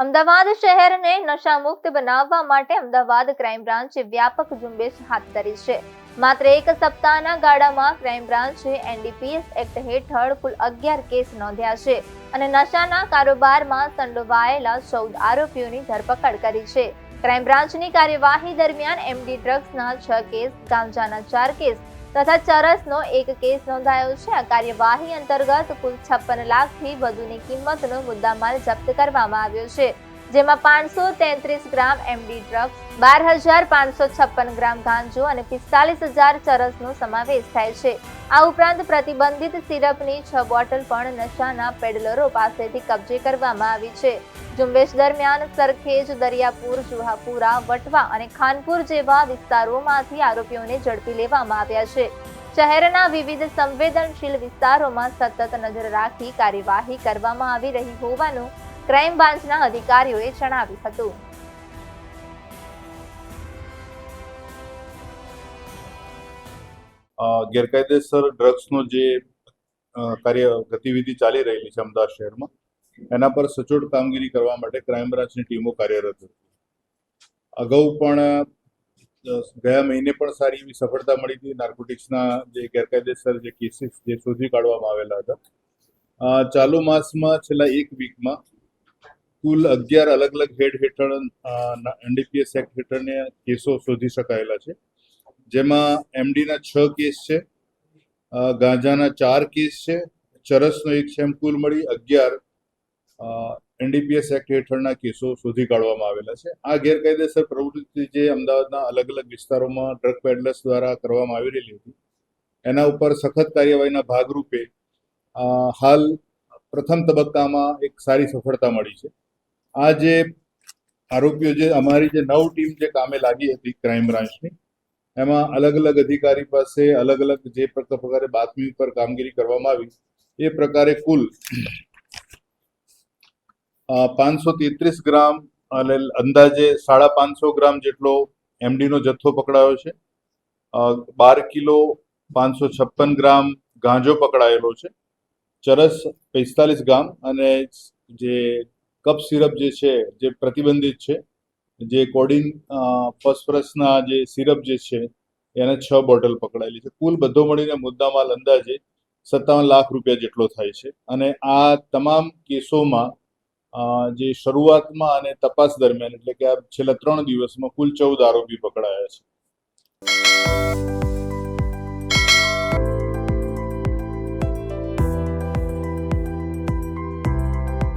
અમદાવાદ શહેરને નશામુક્ત બનાવવા માટે અમદાવાદ ક્રાઇમ બ્રાન્ચે વ્યાપક ઝુંબેશ હાથ ધરી છે. માત્ર એક સપ્તાહના ગાળામાં ક્રાઇમ બ્રાન્ચે એનડીપીએસ એક્ટ હેઠળ કુલ 11 કેસ નોંધ્યા છે અને નશાના કારોબારમાં સંડોવાયેલા 14 આરોપીઓની ધરપકડ કરી છે. ક્રાઇમ બ્રાન્ચની કાર્યવાહી દરમિયાન એમડી ડ્રગ્સના 6 કેસ, ગાંજાના 4 કેસ તથા ચરસનો 1 કેસ નોંધાયો છે. આ કાર્યવાહી અંતર્ગત કુલ 56 લાખથી વધુની કિંમતનો મુદ્દામાલ જપ્ત કરવામાં આવ્યો છે, જેમાં 533 ગ્રામ એમડી ડ્રગ્સ, 12,556 ગ્રામ ગાંજો અને 45,000 ચરસનો સમાવેશ થાય છે. આ ઉપરાંત પ્રતિબંધિત સિરપની 6 બોટલ પણ નશાના પેડલરો પાસેથી કબજે કરવામાં આવી છે. ઝુંબેશ દરમિયાન સરખેજ, દરિયાપુર, જુહાપુરા, વટવા અને ખાનપુર જેવા વિસ્તારોમાંથી આરોપીઓને ઝડપી લેવામાં આવ્યા છે. શહેરના વિવિધ સંવેદનશીલ વિસ્તારોમાં સતત નજર રાખી કાર્યવાહી કરવામાં આવી રહી હોવાનું ક્રાઇમ બ્રાન્ચના અધિકારીઓએ જણાવ્યું હતું. ગેરકાયદેસર ડ્રગ્સનો જે ગતિવિધિ ચાલી રહેલી છે અમદાવાદ શહેરમાં, એના પર સચોટ કામગીરી કરવા માટે ક્રાઇમ બ્રાન્ચની ટીમો કાર્યરત હતી. અગાઉ પણ ગયા મહિને પણ સારી એવી સફળતા મળી હતી. નાર્કોટિક્સના જે ગેરકાયદેસર જે કેસીસ જે શોધી કાઢવામાં આવેલા હતા. ચાલુ માસમાં છેલ્લા એક વીકમાં કુલ 11 અલગ અલગ હેડ હેઠળ એનડીપીએસ એક્ટ હેઠળના કેસો શોધી શકાયેલા છે, જેમાં એમડીના 6 કેસ છે, ગાંજાના 4 કેસ છે, ચરસનો 1 છે. એમ કુલ મળી 11 એનડીપીએસ એક્ટ હેઠળના કેસો શોધી કાઢવામાં આવેલા છે. આ ગેરકાયદેસર પ્રવૃત્તિ જે અમદાવાદના અલગ અલગ વિસ્તારોમાં ડ્રગ પેડલર્સ દ્વારા કરવામાં આવી રહેલી હતી, એના ઉપર સખત કાર્યવાહીના ભાગરૂપે હાલ પ્રથમ તબક્કામાં એક સારી સફળતા મળી છે. આ જે આરોપીઓ, જે અમારી જે 9 ટીમ જે કામે લાગી હતી ક્રાઇમ બ્રાન્ચની, એમાં અલગ અલગ અધિકારી પાસે અલગ અલગ જે પ્રકારે બાતમી પર કામગીરી કરવામાં આવી, એ પ્રકારે કુલ 533 ગ્રામ અને અંદાજે 550 ગ્રામ જેટલો એમડીનો જથ્થો પકડાયો છે. 12 કિલો 556 ગ્રામ ગાંજો પકડાયેલો છે. ચરસ 45 ગ્રામ અને જે કપ સિરપ જે છે, જે પ્રતિબંધિત છે, જે કોડિન ફોસ્ફરસના જે સિરપ જે છે, એને 6 બોટલ પકડાયેલી છે. કુલ બધો મળીને મુદ્દામાલ અંદાજે 57 લાખ રૂપિયા જેટલો થાય છે. અને આ તમામ કેસોમાં જે શરૂઆતમાં અને તપાસ દરમિયાન, એટલે કે આ છેલ્લા 3 દિવસમાં કુલ 14 આરોપી પકડાયા છે.